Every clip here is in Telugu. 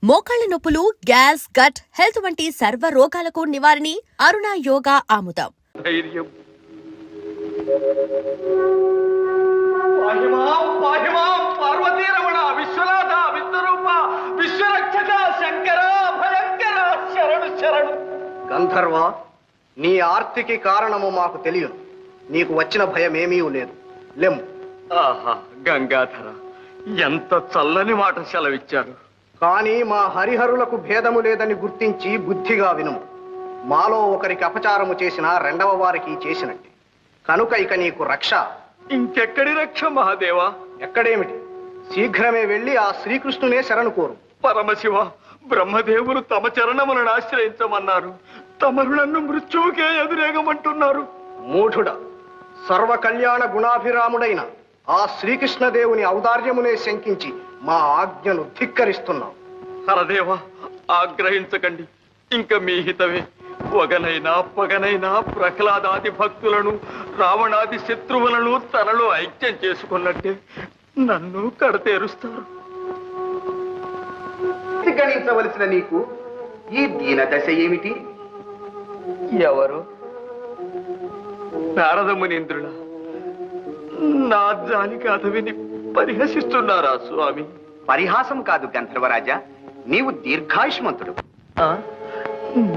మోకాళ్ల నొప్పులు, గ్యాస్, గట్ హెల్త్ వంటి సర్వ రోగాలకు నివారణి అరుణ యోగా ఆముదం. ధైర్యం. పార్వతీరమణ, విశ్వనాథ, విశ్వరూప, విశ్వరక్షక, శంకర, భయంకర, శరణు శరణు. గంధర్వ, నీ ఆర్తికి కారణము మాకు తెలియదు. నీకు వచ్చిన భయమేమీ లేదు. లెమ్. ఆహా, గంగాధర, ఎంత చల్లని మాట సెలవిచ్చారు. కానీ మా హరిహరులకు భేదము లేదని గుర్తించి బుద్ధిగా వినుము. మాలో ఒకరికి అపచారము చేసినా రెండవ వారికి చేసినట్టే. కనుక ఇక నీకు రక్ష. ఇంకెక్కడి రక్ష మహాదేవా? ఎక్కడేమిటి, శీఘ్రమే వెళ్ళి ఆ శ్రీకృష్ణునే శరణు కోరు. పరమశివ, బ్రహ్మదేవులు తమ చరణములను ఆశ్రయించమన్నారు. తమరు నన్ను మృత్యువుకే ఎదురేగమంటున్నారు. మూఢుడ, సర్వ కళ్యాణ గుణాభిరాముడైన ఆ శ్రీకృష్ణదేవుని ఔదార్యమునే శంకించి మా ఆజ్ఞను ధిక్కరిస్తున్నాం. హరదేవ, ఆగ్రహించకండి. ఇంక మీ హితమే. వగనైనా పగనైనా ప్రహ్లాదాది భక్తులను, రావణాది శత్రువులను తనలో ఐక్యం చేసుకున్నట్టే నన్ను కడతేరుస్తారు. గణించవలసిన నీకు ఈ దీన దశ ఏమిటి? ఎవరు? నారద మునీంద్రుల నా జాలికి అతవిని పరిహసిస్తున్నారా స్వామి? పరిహాసం కాదు గంధర్వరాజా, నీవు దీర్ఘాయుష్మంతుడు.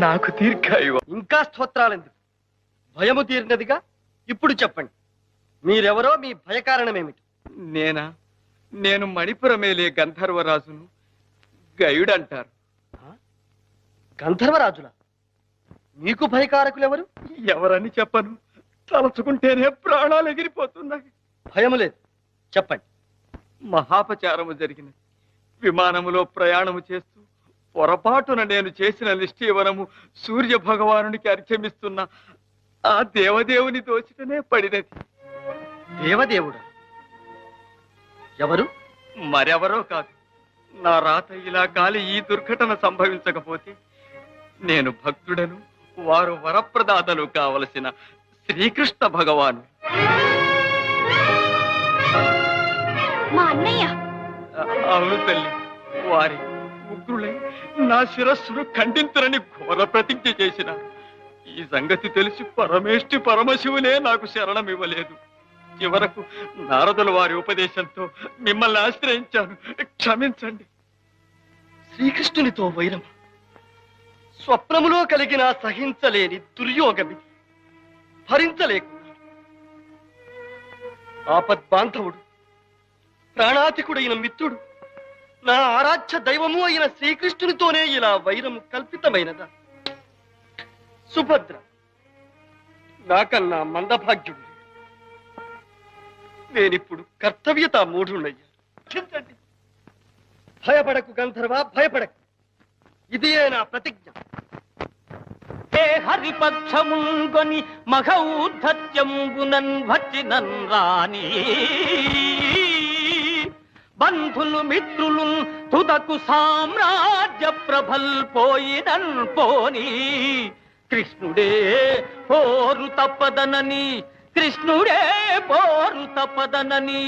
నాకు దీర్ఘాయువు. ఇంకా స్తోత్రాలెందుకు? భయము తీరినదిగా. ఇప్పుడు చెప్పండి, మీరెవరో, మీ భయకారణమేమిటి? నేను మణిపురమేలే గంధర్వరాజును. గయుడంటారు. గంధర్వరాజులా? మీకు భయకారకులెవరు? ఎవరని చెప్పను, తలచుకుంటేనే ప్రాణాలు ఎగిరిపోతున్నాయి. భయము లేదు, చెప్పండి. మహాపచారము జరిగినది. విమానములో ప్రయాణము చేస్తూ పొరపాటున నేను చేసిన నిష్ఠీవనము సూర్య భగవానునికి అర్చమిస్తున్న ఆ దేవదేవుని దోచితనే పడినది. దేవదేవుడా? ఎవరు? మరెవరో కాదు. నా రాత ఇలా కాలి ఈ దుర్ఘటన సంభవించకపోతే నేను భక్తుడను, వారు వరప్రదాతలు కావలసిన శ్రీకృష్ణ భగవాను. మా అన్నయ్య. అవును తల్లి, వారి ఉగ్రులై నా శిరస్సును ఖండించరని ఘోర ప్రతిజ్ఞ చేసినారు. ఈ సంగతి తెలిసి పరమేష్టి పరమశివులే నాకు శరణమివ్వలేదు. చివరకు నారదుల వారి ఉపదేశంతో మిమ్మల్ని ఆశ్రయించాను. క్షమించండి. శ్రీకృష్ణునితో వైరం స్వప్నములో కలిగిన సహించలేని దుర్యోగమిది. భరించలేకున్నా ఆపద్బాంధవుడు, ప్రాణాతికుడైన మిత్రుడు, నా ఆరాధ్య దైవము అయిన శ్రీకృష్ణునితోనే ఇలా వైరము కల్పితమైనదా? సుభద్ర నాకన్నా మందభాగ్యుడు. నేనిప్పుడు కర్తవ్యత మూఢుణ్ణయ్యా. క్షమించండి. భయపడకు గంధర్వ, భయపడకు. ఇదే నా ప్రతిజ్ఞ. హరిపక్షముంగొని మఘౌద్ధత్యంబునన్ భక్తినన్ రాని బంధులు మిత్రులు తుదకు సామ్రాజ్య ప్రభల్ పోయినన్ పోని కృష్ణుడే పోరు తప్పదనని, కృష్ణుడే పోరు తప్పదనని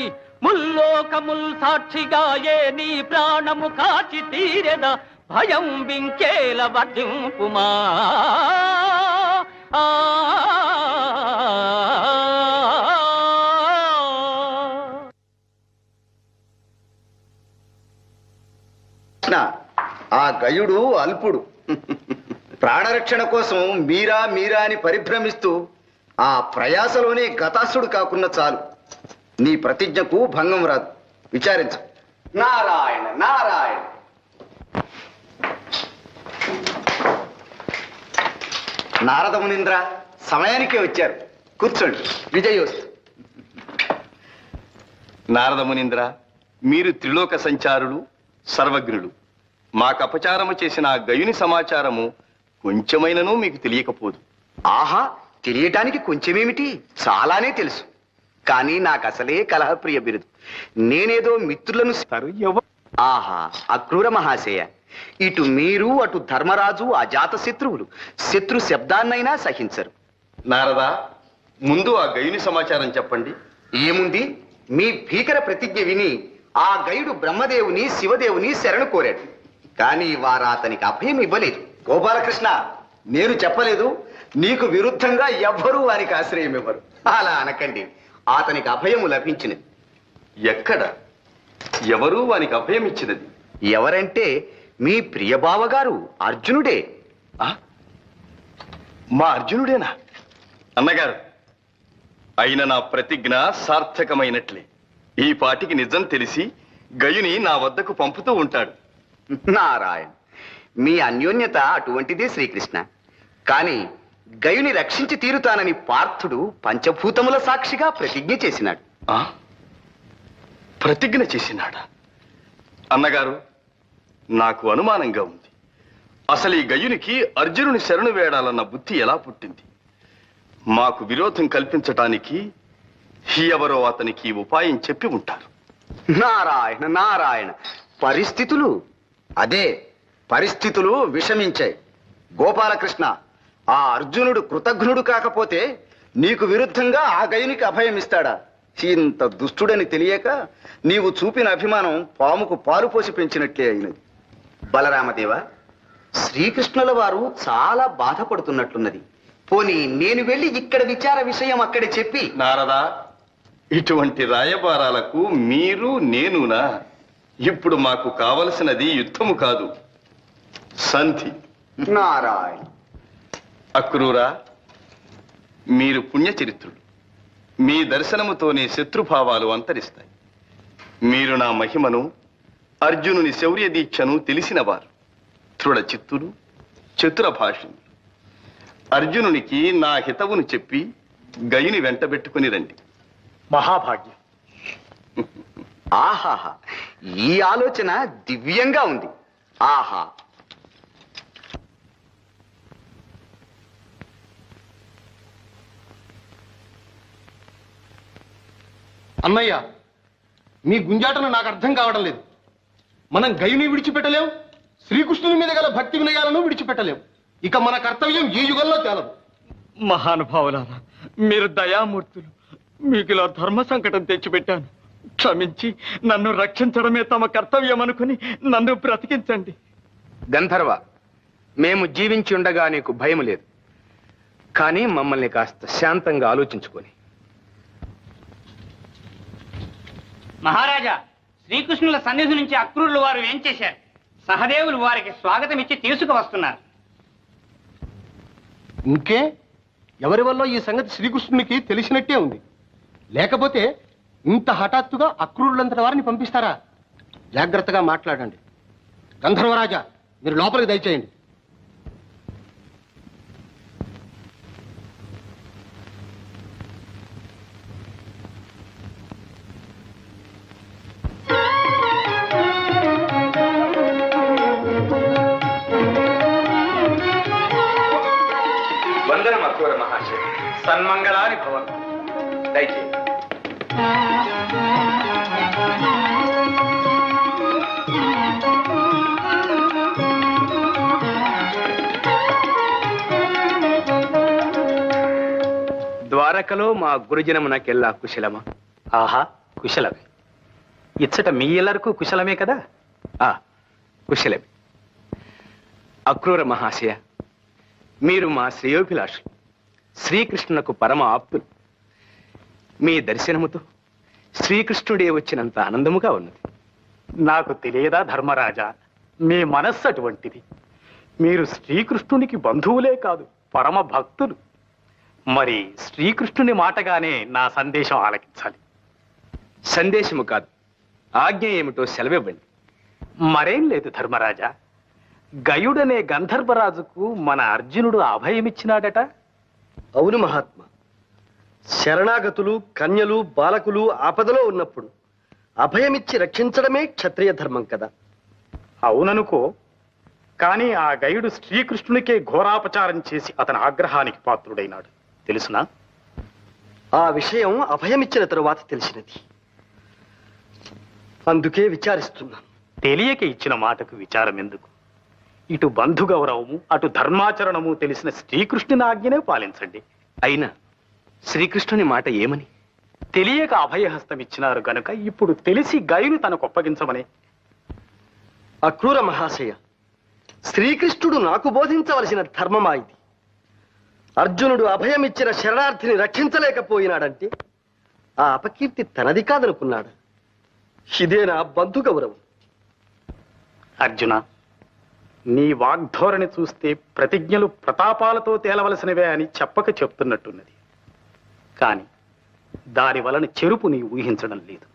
ముల్లోకముల్ సాక్షిగా ఏ నీ ప్రాణము కాచి తీరెద భయం వింకేల వర్ధింపుమా. ఆ గయుడు అల్పుడు. ప్రాణరక్షణ కోసం మీరా మీరా అని పరిభ్రమిస్తూ ఆ ప్రయాసలోనే గతాసుడు కాకున్న చాలు. నీ ప్రతిజ్ఞకు భంగం రాదు. విచారించు. నారాయణ నారాయణ. నారద మునీంద్ర సమయానికే వచ్చారు. కూర్చోండి. విజయోస్తు. నారద మునీంద్ర, మీరు త్రిలోక సంచారులు, సర్వజ్ఞులు. మాకు అపచారము చేసిన ఆ గయుని సమాచారము కొంచెమైనను మీకు తెలియకపోదు. ఆహా, తెలియటానికి కొంచెమేమిటి, చాలానే తెలుసు. కానీ నాకు అసలే కలహప్రియ బిరుదు. నేనేదో మిత్రులను. ఆహా, అక్రూర మహాశయ, ఇటు మీరు అటు ధర్మరాజు అజాత శత్రువులు. శత్రు శబ్దాన్నైనా సహించరు. నారదా, ముందు ఆ గయుని సమాచారం చెప్పండి. ఏముంది, మీ భీకర ప్రతిజ్ఞ విని ఆ గయుడు బ్రహ్మదేవుని శివదేవుని శరణు కోరాడు. కానీ వారు అతనికి అభయం ఇవ్వలేదు. గోపాలకృష్ణ, నేను చెప్పలేదు నీకు విరుద్ధంగా ఎవ్వరూ వారికి ఆశ్రయం ఇవ్వరు. అలా అనకండి. అతనికి అభయము లభించినది. ఎక్కడ ఎవరు వానికి అభయం ఇచ్చినది? ఎవరంటే మీ ప్రియబావగారు అర్జునుడే. ఆ? మా అర్జునుడేనా? అన్నగారు, అయిన నా ప్రతిజ్ఞ సార్థకమైనట్లే. ఈ పాటికి నిజం తెలిసి గయుని నా వద్దకు పంపుతూ ఉంటాడు. నారాయణ, మీ అన్యోన్యత అటువంటిదే శ్రీకృష్ణ. కాని గయుని రక్షించి తీరుతానని పార్థుడు పంచభూతముల సాక్షిగా ప్రతిజ్ఞ చేసినాడు. ఆ? ప్రతిజ్ఞ చేసినాడా? అన్నగారు, నాకు అనుమానంగా ఉంది. అసలు ఈ గయునికి అర్జునుని శరణు వేడాలన్న బుద్ధి ఎలా పుట్టింది? మాకు విరోధం కల్పించటానికి ఎవరో అతనికి ఉపాయం చెప్పి ఉంటారు. నారాయణ నారాయణ, పరిస్థితులు విషమించాయి. గోపాలకృష్ణ, ఆ అర్జునుడు కృతజ్ఞుడు కాకపోతే నీకు విరుద్ధంగా ఆ గయునికి అభయం ఇస్తాడా? ఇంత దుష్టుడని తెలియక నీవు చూపిన అభిమానం పాముకు పాలు పోసి పెంచినట్లే అయినది. బలరామదేవ, శ్రీకృష్ణుల వారు చాలా బాధపడుతున్నట్లున్నది. పోనీ నేను వెళ్ళి ఇక్కడ విచార విషయం అక్కడే చెప్పి. నారదా, ఇటువంటి రాయబారాలకు మీరు నేనునా? ఇప్పుడు మాకు కావలసినది యుద్ధము కాదు, సంధి. నారాయణ. అక్రూరా, మీరు పుణ్యచరిత్రులు. మీ దర్శనముతోనే శత్రుభావాలు అంతరిస్తాయి. మీరు నా మహిమను, అర్జునుని శౌర్య దీక్షను తెలిసినవారు. దృఢ చిత్తులు, చతుర భాషలు. అర్జునునికి నా హితవును చెప్పి గయుని వెంటబెట్టుకుని రండి. మహాభాగ్యం. ఆహాహా, ఈ ఆలోచన దివ్యంగా ఉంది. ఆహా. అన్నయ్య, మీ గుంజాటను నాకు అర్థం కావడం లేదు. మనం గయుని విడిచిపెట్టలేం, శ్రీకృష్ణుని మీద గల భక్తి వినయాలను విడిచిపెట్టలేం. ఇక మన కర్తవ్యం ఈ యుగంలో తేలదు. మహానుభావులారా, మీరు దయామూర్తులు. మీకు ఇలా ధర్మ సంకటం తెచ్చిపెట్టాను. క్షమించి నన్ను రక్షించడమే తమ కర్తవ్యం అనుకుని నన్ను బ్రతికించండి. గంధర్వ, మేము జీవించి ఉండగా నీకు భయం లేదు. కానీ మమ్మల్ని కాస్త శాంతంగా ఆలోచించుకొని. మహారాజా, శ్రీకృష్ణుల సన్నిధి నుంచి అక్రూరులు వారు ఏం చేశారు? సహదేవులు వారికి స్వాగతం ఇచ్చి తీసుకువస్తున్నారు. ఇంకే, ఎవరి వల్ల ఈ సంగతి శ్రీకృష్ణునికి తెలిసినట్టే ఉంది. లేకపోతే ఇంత హఠాత్తుగా అక్రూరులంతటి వారిని పంపిస్తారా? జాగ్రత్తగా మాట్లాడండి. గంధర్వరాజా, మీరు లోపలికి దయచేయండి. వందనం అక్రూర మహాశయ. సన్మంగళాని భవన్. దయచేయండి. ద్వారకలో మా గురుజనమునకెల్లా కుశలమా? ఆహా, కుశలమే. ఇచ్చట మీ ఎల్లరకు కుశలమే కదా? కుశలమే. అక్రూర మహాశయ, మీరు మా శ్రేయోభిలాషులు, శ్రీకృష్ణునకు పరమ ఆప్తులు. మీ దర్శనముతో శ్రీకృష్ణుడే వచ్చినంత ఆనందముగా ఉన్నది. నాకు తెలియదా ధర్మరాజా, మీ మనస్సు అటువంటిది. మీరు శ్రీకృష్ణునికి బంధువులే కాదు, పరమ భక్తులు. మరి శ్రీకృష్ణుని మాటగానే నా సందేశం ఆలకించాలి. సందేశము కాదు, ఆజ్ఞ ఏమిటో సెలవివ్వండి. మరేం లేదు ధర్మరాజా, గయుడనే గంధర్వరాజుకు మన అర్జునుడు అభయమిచ్చినాడట. అవును మహాత్మ. శరణాగతులు, కన్యలు, బాలకులు ఆపదలో ఉన్నప్పుడు అభయమిచ్చి రక్షించడమే క్షత్రియ ధర్మం కదా. అవుననుకో, కానీ ఆ గయుడు శ్రీకృష్ణునికే ఘోరాపచారం చేసి అతని ఆగ్రహానికి పాత్రుడైనాడు. తెలుసునా? ఆ విషయం అభయమిచ్చిన తరువాత తెలిసినది. అందుకే విచారిస్తున్నాను. తెలియక ఇచ్చిన మాటకు విచారం ఎందుకు? ఇటు బంధు గౌరవము, అటు ధర్మాచరణము తెలిసిన శ్రీకృష్ణుని ఆజ్ఞనే పాలించండి. అయినా శ్రీకృష్ణుని మాట ఏమని? తెలియక అభయహస్తం ఇచ్చినారు గనుక ఇప్పుడు తెలిసి గయుని తనకు ఒప్పగించమనే. అక్రూర మహాశయ, శ్రీకృష్ణుడు నాకు బోధించవలసిన ధర్మమా ఇది? అర్జునుడు అభయమిచ్చిన శరణార్థిని రక్షించలేకపోయినాడంటే ఆ అపకీర్తి తనది కాదనుకున్నాడు. ఇదే నా బంధు గౌరవం. అర్జున, నీ వాగ్ధోరణి చూస్తే ప్రతిజ్ఞలు ప్రతాపాలతో తేలవలసినవే అని చెప్పక చెప్తున్నట్టున్నది. కాని దాని వలన చెరుపు నీ ఊహించడం లేదు.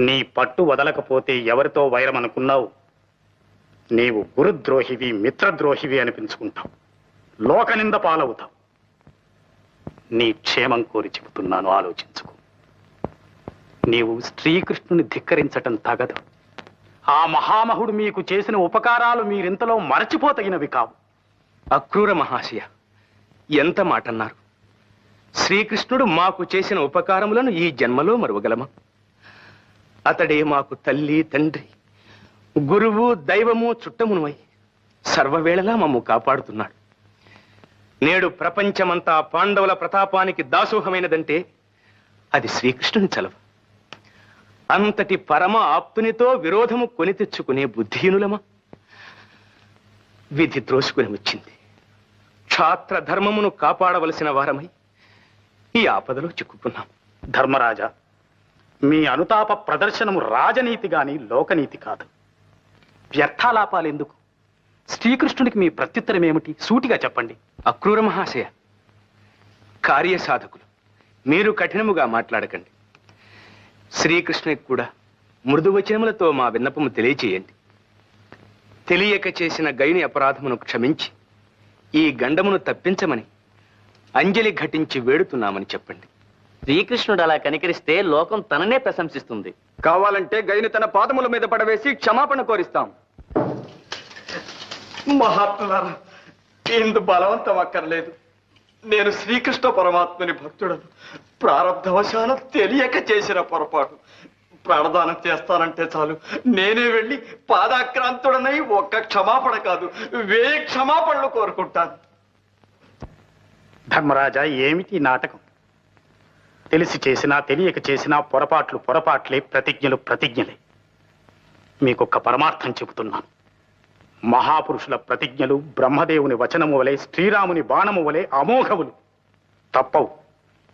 నీ పట్టు వదలకపోతే ఎవరితో వైరమనుకున్నావు? నీవు గురుద్రోహివి, మిత్రద్రోహివి అనిపించుకుంటావు, లోకనింద పాలవుతావు. నీ క్షేమం కోరి చెబుతున్నాను, ఆలోచించుకో. నీవు శ్రీకృష్ణుని ధిక్కరించటం తగదు. ఆ మహామహుడు మీకు చేసిన ఉపకారాలు మీరింతలో మరచిపోతగినవి కావు. అక్రూర మహాశయ, ఎంత మాటన్నారు! శ్రీకృష్ణుడు మాకు చేసిన ఉపకారములను ఈ జన్మలో మరువగలమా? అతడే మాకు తల్లి, తండ్రి, గురువు, దైవము, చుట్టమునువై సర్వవేళలా మమ్ము కాపాడుతున్నాడు. నేడు ప్రపంచమంతా పాండవుల ప్రతాపానికి దాసోహమైనదంటే అది శ్రీకృష్ణుని చలవ. అంతటి పరమ ఆప్తునితో విరోధము కొని తెచ్చుకునే బుద్ధిహీనులమా? విధి త్రోసుకుని వచ్చింది. క్షాత్ర ధర్మమును కాపాడవలసిన వారమై ఈ ఆపదలో చిక్కుకున్నాం. ధర్మరాజా, మీ అనుతాప ప్రదర్శనము రాజనీతి గాని లోకనీతి కాదు. వ్యర్థాలాపాలెందుకు? శ్రీకృష్ణుడికి మీ ప్రత్యుత్తరం ఏమిటి? సూటిగా చెప్పండి. అక్రూర మహాశయ, కార్యసాధకులు మీరు కఠినముగా మాట్లాడకండి. శ్రీకృష్ణునికి కూడా మృదువచనములతో మా విన్నపము తెలియచేయండి. తెలియక చేసిన గయుని అపరాధమును క్షమించి ఈ గండమును తప్పించమని అంజలి ఘటించి వేడుతున్నామని చెప్పండి. శ్రీకృష్ణుడు అలా కనికరిస్తే లోకం తననే ప్రశంసిస్తుంది. కావాలంటే గైని తన పాదముల మీద పడవేసి క్షమాపణ కోరిస్తాం. మహాత్ములారా, ఇందు బలవంతం అక్కర్లేదు. నేను శ్రీకృష్ణ పరమాత్మని భక్తుడను. ప్రారబ్ధవశాన తెలియక చేసిన పొరపాటు. ప్రాణదానం చేస్తానంటే చాలు, నేనే వెళ్ళి పాదాక్రాంతుడనై ఒక్క క్షమాపణ కాదు 1000 క్షమాపణలు కోరుకుంటాను. ధర్మరాజా, ఏమిటి నాటకం? తెలిసి చేసినా తెలియక చేసినా పొరపాట్లు పొరపాట్లే, ప్రతిజ్ఞలు ప్రతిజ్ఞలే. మీకొక్క పరమార్థం చెబుతున్నాను. మహాపురుషుల ప్రతిజ్ఞలు బ్రహ్మదేవుని వచనము వలె, శ్రీరాముని బాణము వలె అమోఘములు, తప్పవు.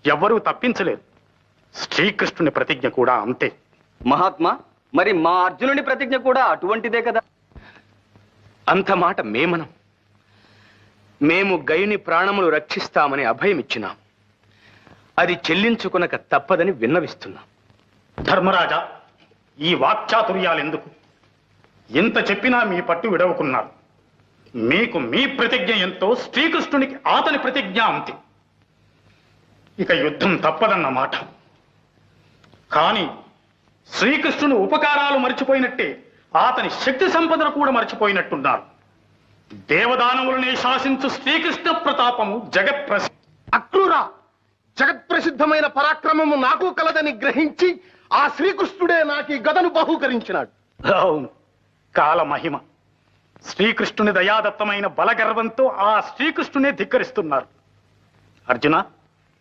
ఎవ్వరూ తప్పించలేరు. శ్రీకృష్ణుని ప్రతిజ్ఞ కూడా అంతే. మహాత్మా, మరి మా అర్జునుని ప్రతిజ్ఞ కూడా అటువంటిదే కదా? అంత మాట మేమనం. మేము గయుని ప్రాణములు రక్షిస్తామని అభయమిచ్చినాం. అది చెల్లించుకునక తప్పదని విన్నవిస్తున్నాం. ధర్మరాజా, ఈ వాక్చాతుర్యాలెందుకు? ఎంత చెప్పినా మీ పట్టు విడవకున్నారు. మీకు మీ ప్రతిజ్ఞ ఎంతో, శ్రీకృష్ణునికి అతని ప్రతిజ్ఞ అంతే. ఇక యుద్ధం తప్పదన్నమాట. కానీ శ్రీకృష్ణుని ఉపకారాలు మర్చిపోయినట్టే అతని శక్తి సంపదను కూడా మర్చిపోయినట్టున్నారు. దేవదానవులనే శాసించు శ్రీకృష్ణ ప్రతాపము జగత్ప్రసిద్ధి. అక్రూరా, జగత్ప్రసిద్ధమైన పరాక్రమము నాకు కలదని గ్రహించి ఆ శ్రీకృష్ణుడే నాకు ఈ గదను బహూకరించినాడు. అవును, కాలమహిమ. శ్రీకృష్ణుని దయాదత్తమైన బలగర్వంతో ఆ శ్రీకృష్ణునే ధిక్కరిస్తున్నారు. అర్జున,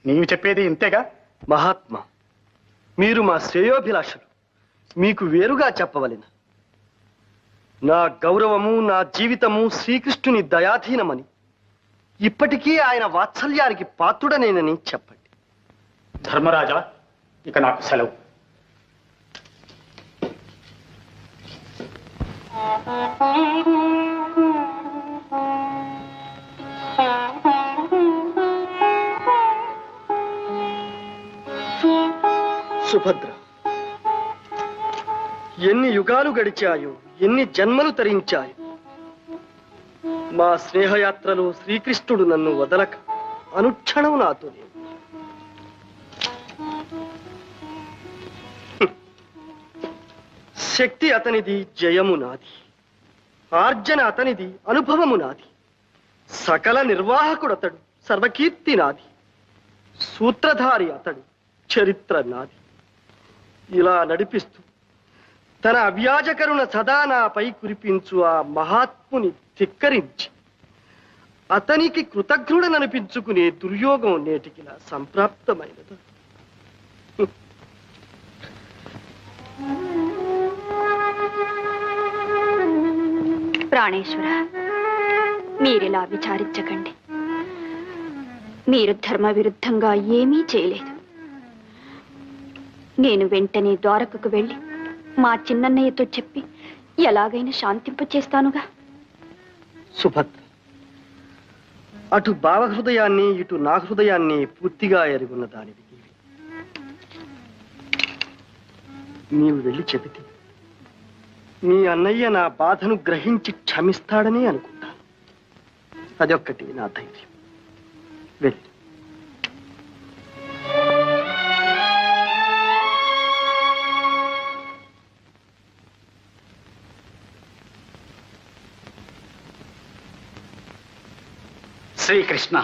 నీవు చెప్పేది ఇంతేగా? మహాత్మా, మీరు మా శ్రేయోభిలాషులు. మీకు వేరుగా చెప్పవలెను. నా గౌరవము, నా జీవితము శ్రీకృష్ణుని దయాధీనమని, ఇప్పటికీ ఆయన వాత్సల్యానికి పాత్రుడనేనని చెప్పండి. ధర్మరాజా, ఇక నాకు సెలవు. సుభద్ర, ఎన్ని యుగాలు గడిచాయో, ఎన్ని జన్మలు తరించాయో, మా స్నేహయాత్రలో శ్రీకృష్ణుడు నన్ను వదలక అనుక్షణం నాతో. శక్తి అతనిది, జయము నాది. ఆర్జన అతనిది, అనుభవము నాది. సకల నిర్వాహకుడు అతడు, సర్వకీర్తి నాది. సూత్రధారి అతడు, చరిత్ర నాది. ఇలా నడిపిస్తూ తన అవ్యాజకరుణ సదా నాపై కురిపించు ఆ మహాత్ముని ధిక్కరించి అతనికి కృతజ్ఞుడననిపించుకునే దుర్యోగం నేటికిలా సంప్రాప్తమైనది. ప్రాణేశ్వర, మీరిలా విచారించకండి. మీరు ధర్మ విరుద్ధంగా ఏమీ చేయలేదు. నేను వెంటనే ద్వారకకు వెళ్ళి మా చిన్నన్నయ్యతో చెప్పి ఎలాగైనా శాంతింపచేస్తానుగా. సుభద్ర, అటు భావహృదయాన్ని ఇటు నా హృదయాన్ని పూర్తిగా ఎరుగున్న దానివి నీవు వెళ్ళి చెబితే మీ అన్నయ్య నా బాధను గ్రహించి క్షమిస్తాడని అనుకుంటాను. అదొక్కటి నా ధైర్యం. వెళ్ళి శ్రీకృష్ణ,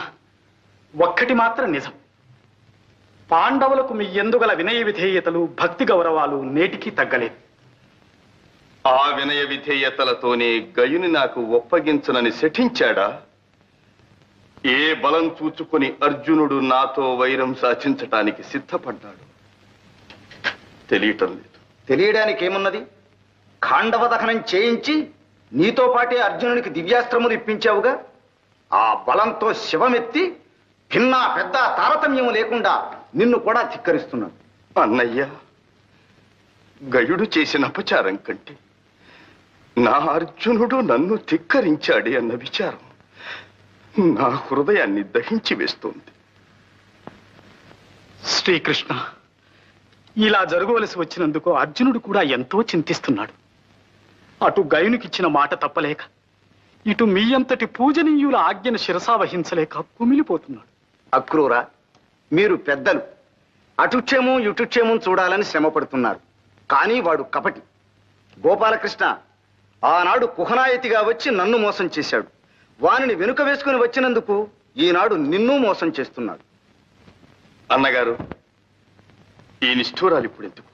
ఒక్కటి మాత్రం నిజం. పాండవులకు మీ ఎందుగల వినయ విధేయతలు, భక్తి గౌరవాలు నేటికి తగ్గలేదు. ఆ వినయ విధేయతలతోనే గయుని నాకు ఒప్పగించనని శఠించాడా? ఏ బలం చూచుకొని అర్జునుడు నాతో వైరం సాధించటానికి సిద్ధపడ్డాడు? తెలియటం లేదు. తెలియడానికి ఏమున్నది? ఖాండవ దహనం చేయించి నీతో పాటే అర్జునునికి దివ్యాస్త్రములు ఇప్పించావుగా. ఆ బలంతో శివమెత్తి భిన్నా పెద్ద తారతమ్యం లేకుండా నిన్ను కూడా ధిక్కరిస్తున్నాడు. అన్నయ్య, గయుడు చేసిన అపచారం కంటే నా అర్జునుడు నన్ను ధిక్కరించాడే అన్న విచారం నా హృదయాన్ని దహించి వేస్తోంది. శ్రీకృష్ణ, ఇలా జరగవలసి వచ్చినందుకు అర్జునుడు కూడా ఎంతో చింతిస్తున్నాడు. అటు గయునికిచ్చిన మాట తప్పలేక, ఇటు మీ అంతటి పూజనీయుల ఆజ్ఞను శిరసా వహించలేక కుమిలిపోతున్నాడు. అక్రూర, మీరు పెద్దలు అటుక్షేమం ఇటుక్షేమం చూడాలని శ్రమ పడుతున్నారు. కానీ వాడు కపటి. గోపాలకృష్ణ ఆనాడు కుహనాయతిగా వచ్చి నన్ను మోసం చేశాడు. వానిని వెనుక వేసుకుని వచ్చినందుకు ఈనాడు నిన్ను మోసం చేస్తున్నాడు. అన్నగారు, ఈ నిష్ఠూరాలు ఇప్పుడు ఎందుకు?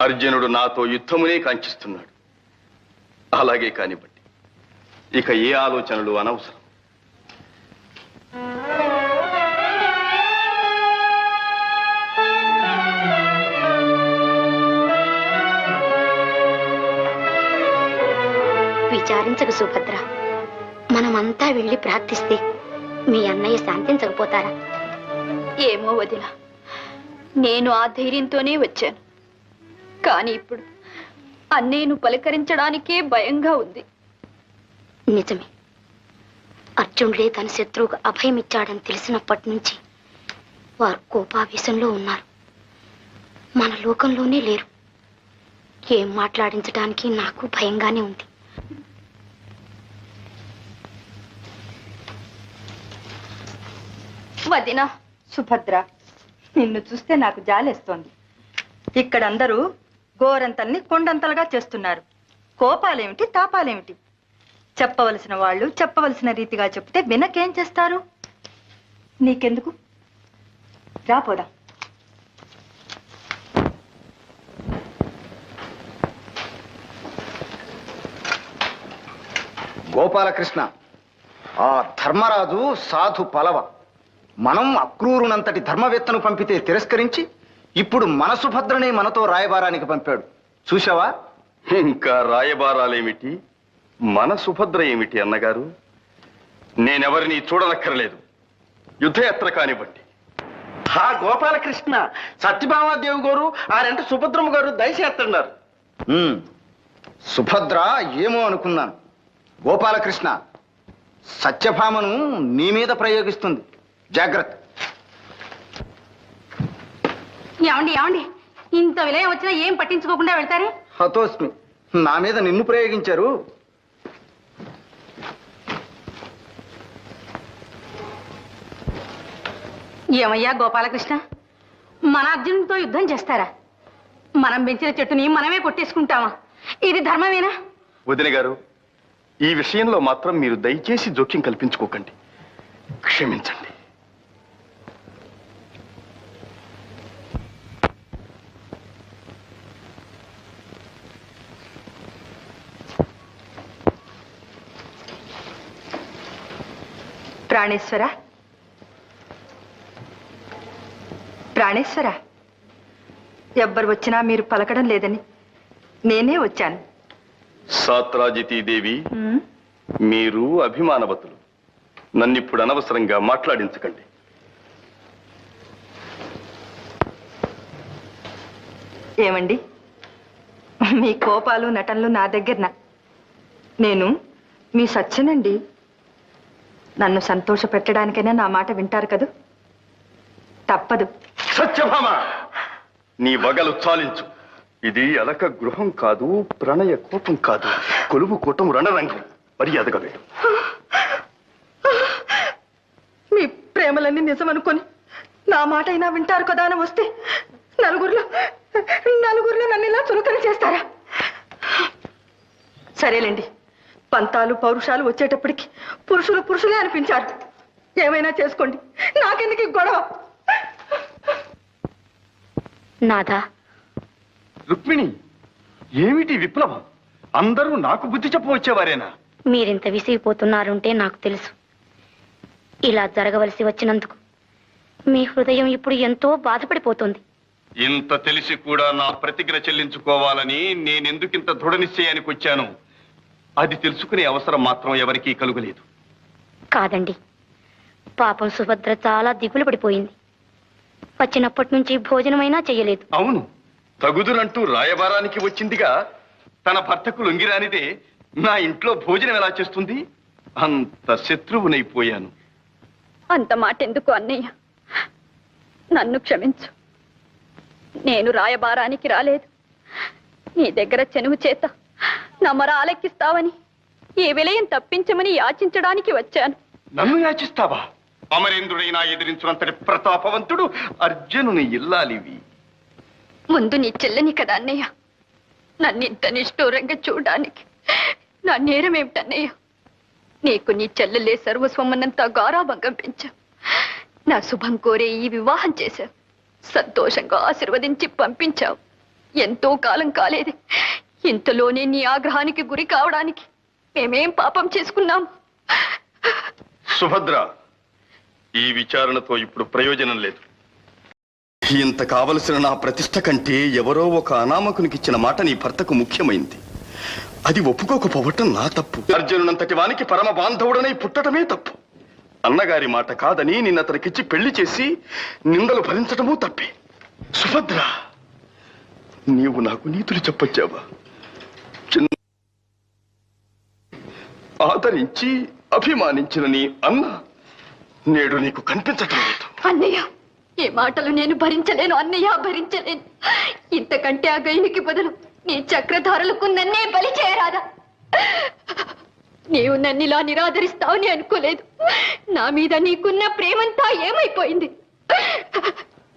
అర్జునుడు నాతో యుద్ధమునే కాంక్షిస్తున్నాడు. అలాగే కానివ్వండి, ఇక ఏ ఆలోచనలు అనవసరం. విచారించకు సుభద్ర. మనమంతా వెళ్ళి ప్రార్థిస్తే మీ అన్నయ్య శాంతించకపోతారా? ఏమో వదిన, నేను ఆ ధైర్యంతోనే వచ్చాను. కానీ ఇప్పుడు అన్నయ్యను పలకరించడానికే భయంగా ఉంది. నిజమే, అర్జునుడే తన శత్రువుకు అభయం ఇచ్చాడని తెలిసినప్పటి నుంచి వారు కోపావేశంలో ఉన్నారు. మన లోకంలోనే లేరు. ఏం మాట్లాడించడానికి నాకు భయంగానే ఉంది. వదినా, సుభద్ర, నిన్ను చూస్తే నాకు జాలేస్తోంది. ఇక్కడందరూ గోరంతల్ని కొండంతలుగా చేస్తున్నారు. కోపాలేమిటి, తాపాలేమిటి? చెప్పవలసిన వాళ్ళు చెప్పవలసిన రీతిగా చెప్తే వినకేం చేస్తారు? నీకెందుకు? రాపోదా. గోపాలకృష్ణ, ఆ ధర్మరాజు సాధు పలవ. మనం అక్రూరునంతటి ధర్మవేత్తను పంపితే తిరస్కరించి ఇప్పుడు మన సుభద్రనే మనతో రాయబారానికి పంపాడు. చూశావా? ఇంకా రాయబారాలేమిటి, మన సుభద్ర ఏమిటి అన్నగారు? నేనెవరిని చూడనక్కర్లేదు. యుద్ధయాత్ర కానివ్వండి. ఆ గోపాలకృష్ణ, సత్యభామాదేవి గారు ఆ రెండు సుభద్రమ్మ గారు దయచేస్తున్నారు. సుభద్ర ఏమో అనుకున్నాను. గోపాలకృష్ణ, సత్యభామను నీ మీద ప్రయోగిస్తుంది. జాగ్రత్త. ఏమండి ఏమండి, ఇంత విలయం వచ్చినా ఏం పట్టించుకోకుండా వెళ్తారే? హతోస్మి, నా మీద నిన్ను ప్రయోగించారు. ఏమయ్యా గోపాలకృష్ణ, మన అర్జునుడితో యుద్ధం చేస్తారా? మనం పెంచిన చెట్టుని మనమే కొట్టేసుకుంటామా? ఇది ధర్మమేనా? వదిన గారు, ఈ విషయంలో మాత్రం మీరు దయచేసి జోక్యం కల్పించుకోకండి. క్షమించండి. ప్రాణేశ్వర, ప్రాణేశ్వర, ఎవ్వరు వచ్చినా మీరు పలకడం లేదని నేనే వచ్చాను. సాత్రాజితీదేవి, మీరు అభిమానవతులు. నన్నిప్పుడు అనవసరంగా మాట్లాడించకండి. ఏమండి, మీ కోపాలు నటనలు నా దగ్గర నేను మీ సత్యనండి. నన్ను సంతోష పెట్టడానికైనా నా మాట వింటారు కదూ? తప్పదు. సత్యభామ, నీ వగలు చాలించు. ఇది అలక గృహం కాదు, ప్రణయ కోపం కాదు, కొలువు కూటం రణరంగం. మర్యాదగా వెళ్ళు. మీ ప్రేమలన్నీ నిజమనుకొని నా మాట అయినా వింటారు కదా అని వస్తే నలుగురిలో నన్ను ఇలా చులకన చేస్తారా? సరేలేండి, పంతాలు పౌరుషాలు వచ్చేటప్పటికి పురుషులే అనిపించారు. ఏమైనా చేసుకోండి, నాకెందుకు ఈ గొడవ? నాదా, రుక్మిణి, ఏమిటి విప్లవం? అందరూ నాకు బుద్ధి చెప్పవచ్చేవారేనా? మీరింత విసిగిపోతున్నారంటే నాకు తెలుసు. ఇలా జరగవలసి వచ్చినందుకు మీ హృదయం ఇప్పుడు ఎంతో బాధపడిపోతుంది. ఇంత తెలిసి కూడా నా ప్రతిజ్ఞ చెల్లించుకోవాలని నేనెందుకింత దృఢ నిశ్చయానికి వచ్చాను, అది తెలుసుకునే అవసరం మాత్రం ఎవరికీ కలుగలేదు. కాదండి, పాపం సుభద్ర చాలా దిగులు పడిపోయింది. వచ్చినప్పటి నుంచి భోజనమైనా చెయ్యలేదు. అవును, తగుదునంటూ రాయబారానికి వచ్చిందిగా. తన భర్తకు లొంగిరానిదే నా ఇంట్లో భోజనం ఎలా చేస్తుంది? అంత శత్రువునైపోయాను. అంత మాట ఎందుకు అన్నయ్య? నన్ను క్షమించు. నేను రాయబారానికి రాలేదు. నీ దగ్గర చెనువు చేత నమ్మర ఆలెక్కిస్తావని, ఈ విలయం తప్పించమని యాచించడానికి వచ్చాను. నన్ను యాచిస్తావా? అమరేంద్రుడైనా ఎదిరించునంతటి ప్రతాపవంతుడు అర్జునుని ఇల్లాలివి. ముందు నీ చెల్లని కదా అన్నయ్య. నన్ను ఇంత నిష్ఠూరంగా చూడడానికి నా నేరమేమిటన్నయ్య? నీకు నీ చెల్లెలే సర్వస్వమన్నంతా గారాభంగం పెంచావు. నా శుభం కోరే ఈ వివాహం చేశావు. సంతోషంగా ఆశీర్వదించి పంపించావు. ఎంతో కాలం కాలేదు, ఇంతలోనే నీ ఆగ్రహానికి గురి కావడానికి మేమేం పాపం చేసుకున్నాం? సుభద్ర, ఈ విచారణతో ఇప్పుడు ప్రయోజనం లేదు. ఇంత కావలసిన నా ప్రతిష్ట కంటే ఎవరో ఒక అనామకునికిచ్చిన మాట నీ భర్తకు ముఖ్యమైంది. అది ఒప్పుకోకపోవటం నా తప్పు. అర్జునునంతటి వానికి పరమ బాంధవుడనై పుట్టడమే తప్పు. అన్నగారి మాట కాదని నిన్నతనికిచ్చి పెళ్లి చేసి నిందలు భరించటమూ తప్పే. సుభద్ర, నీవు నాకు నీతులు చెప్పొచ్చావా? ఆదరించి అభిమానించిన నీ అన్న నేడు నీకు కనిపించటం లేదు. అన్నయ్య, ఈ మాటలు నేను భరించలేను అన్నయ్య, భరించలేను. ఇంతకంటే ఆ గైనికి బదులు నీ చక్రధారులకు నన్నే బలి చేయరాదా? నీవు నన్నిలా నిరాదరిస్తావని అనుకోలేదు. నా మీద నీకున్న ప్రేమంతా ఏమైపోయింది?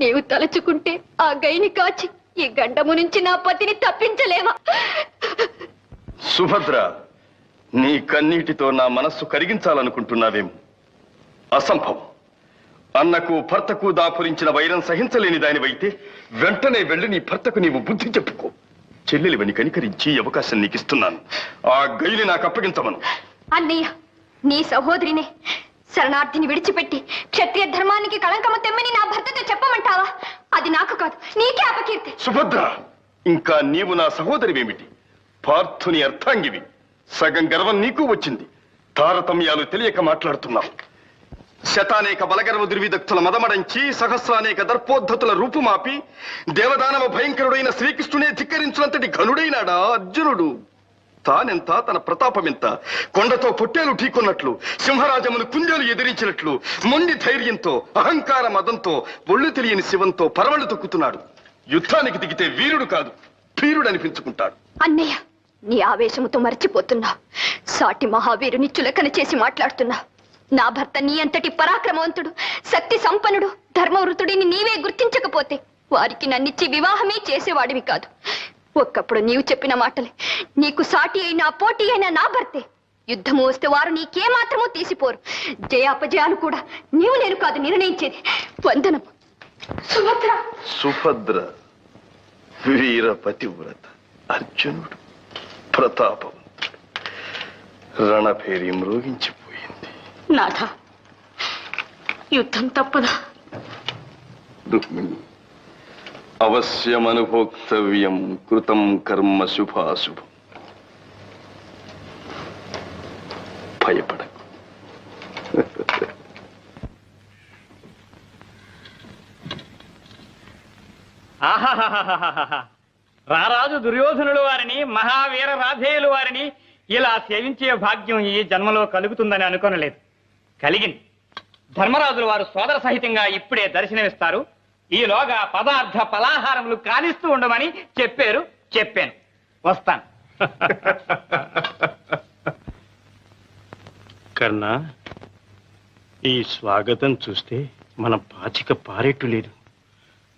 నీవు తలుచుకుంటే ఆ గైని కాచి ఈ గండము నుంచి నా పతిని తప్పించలేవా? సుభద్ర, నీ కన్నీటితో నా మనస్సు కరిగించాలనుకుంటున్నావేమో. అసంభవం. అన్నకు భర్తకు దాపురించిన వైరం సహించలేని దానివైతే వెంటనే వెళ్ళి నీ భర్తకు నీవు బుద్ధి చెప్పుకో. చెల్లెలివని కనికరించి అవకాశం నీకు ఇస్తున్నాను. ఆ గైని నాకు అప్పగించమను. అన్నయ్య, నీ సహోదరినే శరణార్థిని విడిచిపెట్టి క్షత్రియ ధర్మానికి కళంకము తెమ్మని నా భర్తతో చెప్పమంటావా? అది నాకు కాదు, నీకే అపకీర్తి. సుభద్ర, ఇంకా నీవు నా సహోదరివేమిటి? పార్థుని అర్థాంగివి. సగం గర్వం నీకు వచ్చింది. తారతమ్యాలు తెలియక మాట్లాడుతున్నావు. శతానేక బలగర్వ దుర్విదక్తుల మదమడంచి సహస్రానేక దర్పోద్ధతుల రూపుమాపి దేవదానవ భయంకరుడైన శ్రీకృష్ణునే ధిక్కరించినంతటి ఘనుడైనాడా అర్జునుడు? తానెంత, తన ప్రతాపమెంత? కొండతో పొట్టేలు ఢీకొన్నట్లు, సింహరాజమును కుంజలు ఎదిరించినట్లు మొండి ధైర్యంతో అహంకార మదంతో ఒళ్ళు తెలియని శివంతో పరవళ్ళు తొక్కుతున్నాడు. యుద్ధానికి దిగితే వీరుడు కాదు, భీరుడు అనిపించుకుంటాడు. అన్నయ్య, నీ ఆవేశముతో మర్చిపోతున్నావు. సాటి మహావీరుని చులకన చేసి మాట్లాడుతున్నావు. నా భర్త నీ అంతటి పరాక్రమవంతుడు, శక్తి సంపన్నుడు, ధర్మవృతుడిని నీవే గుర్తించకపోతే వారికి నన్నిచ్చి వివాహమే చేసేవాడివి కాదు. ఒక్కప్పుడు నీవు చెప్పిన మాటలే నీకు సాటి అయినా పోటీ అయినా నా భర్తే. యుద్ధము వస్తే వారు నీకేమాత్రమూ తీసిపోరు. జయాపజయాలు కూడా నీవు నేను కాదు నిర్ణయించేది. వందనం. సుభద్ర. సుభద్ర, వీర పతివ్రత, అర్జునుడు ప్రతాపవంతుడు. రణభేరి మ్రోగించిపోయింది. నాథ, యుద్ధం తప్పదా? రుక్మిణి, అవశ్యమనుభోక్తవ్యం కృతం కర్మ శుభాశుభం. భయపడకు. ఆహాహాహాహాహా. రారాజు దుర్యోధనుల వారిని మహావీర రాధేయుల వారిని ఇలా సేవించే భాగ్యం ఈ జన్మలో కలుగుతుందని అనుకోనలేదు. కలిగింది. ధర్మరాజుల వారు సోదర సహితంగా ఇప్పుడే దర్శనమిస్తారు. ఈలోగా పదార్థ పలాహారములు కానిస్తూ ఉండమని చెప్పాను. వస్తాను. కర్ణ, ఈ స్వాగతం చూస్తే మన పాచిక పారేట్టు లేదు.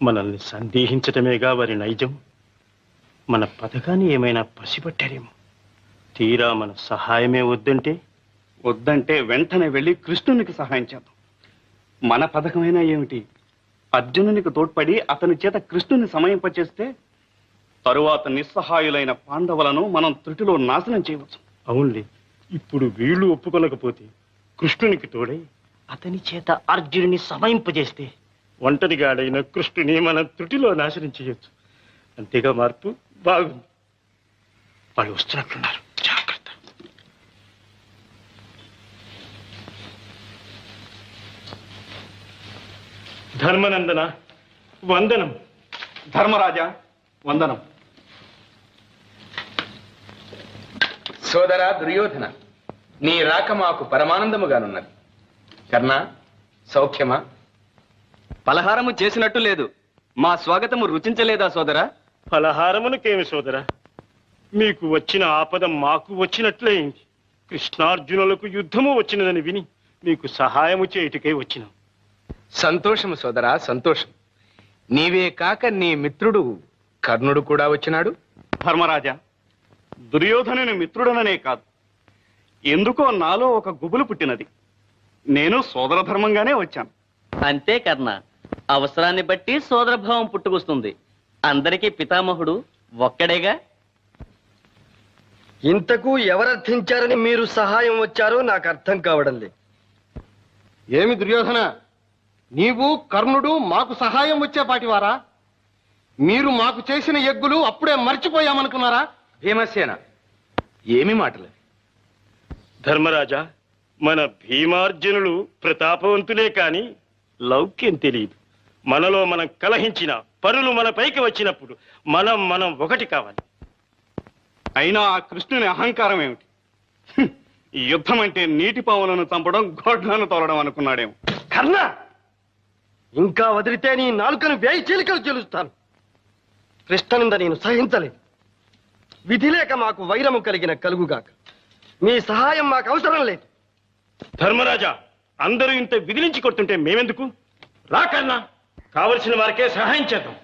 మనల్ని సందేహించటమేగా వారి నైజం. మన పథకాన్ని ఏమైనా పసిపట్టారేమో. తీరా మన సహాయమే వద్దంటే వెంటనే వెళ్ళి కృష్ణునికి సహాయం చేద్దాం. మన పథకమైనా ఏమిటి, అర్జునునికి తోడ్పడి అతని చేత కృష్ణుని సమయింపచేస్తే తరువాత నిస్సహాయులైన పాండవులను మనం త్రుటిలో నాశనం చేయవచ్చు. అవునులే, ఇప్పుడు వీళ్ళు ఒప్పుకొనకపోతే కృష్ణునికి తోడై అతని చేత అర్జునుని సమయింపజేస్తే ఒంటరిగాడైన కృష్ణుని మన త్రుటిలో నాశనం చేయొచ్చు. అంతేగా మార్పు? బాగుంది. వాళ్ళు వస్తున్నట్లున్నారు, జాగ్రత్త. ధర్మనందన వందనం. ధర్మరాజా వందనం. సోదరా దుర్యోధన, నీ రాక మాకు పరమానందముగానున్నది. కర్ణ, సౌఖ్యమా? పలహారము చేసినట్టు లేదు. మా స్వాగతము రుచించలేదా సోదరా? ఫలహారమునకేమి సోదరా, మీకు వచ్చిన ఆపద మాకు వచ్చినట్లయింది. కృష్ణార్జునులకు యుద్ధము వచ్చినదని విని మీకు సహాయము చేయుటకై వచ్చినాం. సంతోషము సోదరా, సంతోషం. నీవే కాక నీ మిత్రుడు కర్ణుడు కూడా వచ్చినాడు. ధర్మరాజా, దుర్యోధనుని మిత్రుడననే కాదు, ఎందుకో నాలో ఒక గుబులు పుట్టినది. నేను సోదర ధర్మంగానే వచ్చాను. అంతే కర్ణ, అవసరాన్ని బట్టి సోదరభావం పుట్టుకొస్తుంది. అందరికీ పితామహుడు ఒక్కడేగా. ఇంతకు ఎవరర్థించారని మీరు సహాయం వచ్చారో నాకు అర్థం కావడం లేదు. ఏమి దుర్యోధన, నీవు కర్ణుడు మాకు సహాయం వచ్చేపాటివారా? మీరు మాకు చేసిన యజ్ఞులు అప్పుడే మర్చిపోయామనుకున్నారా? భీమసేన, ఏమి మాటలు? ధర్మరాజా, మన భీమార్జునులు ప్రతాపవంతులే కాని లౌక్యం తెలియదు. మనలో మనం కలహించిన పరులు మన పైకి వచ్చినప్పుడు మనం ఒకటి కావాలి. అయినా ఆ కృష్ణుని అహంకారం ఏమిటి? ఈ యుద్ధం అంటే నీటి పావులను చంపడం, గోడ్లను తోలడం అనుకున్నాడేమో. కర్ణ, ఇంకా వదిలితే నీ నాలుకను వేయి చీలికలు చెలుస్తాను. కృష్ణనింద నేను సహించలేదు. విధి లేక మాకు వైరము కలిగిన కలుగుగాక. మీ సహాయం మాకు అవసరం లేదు. ధర్మరాజా, అందరూ ఇంత విదిలించి కొడుతుంటే మేమెందుకు? రాకన్నా, కావలసిన వారికే సహాయం చేద్దాం.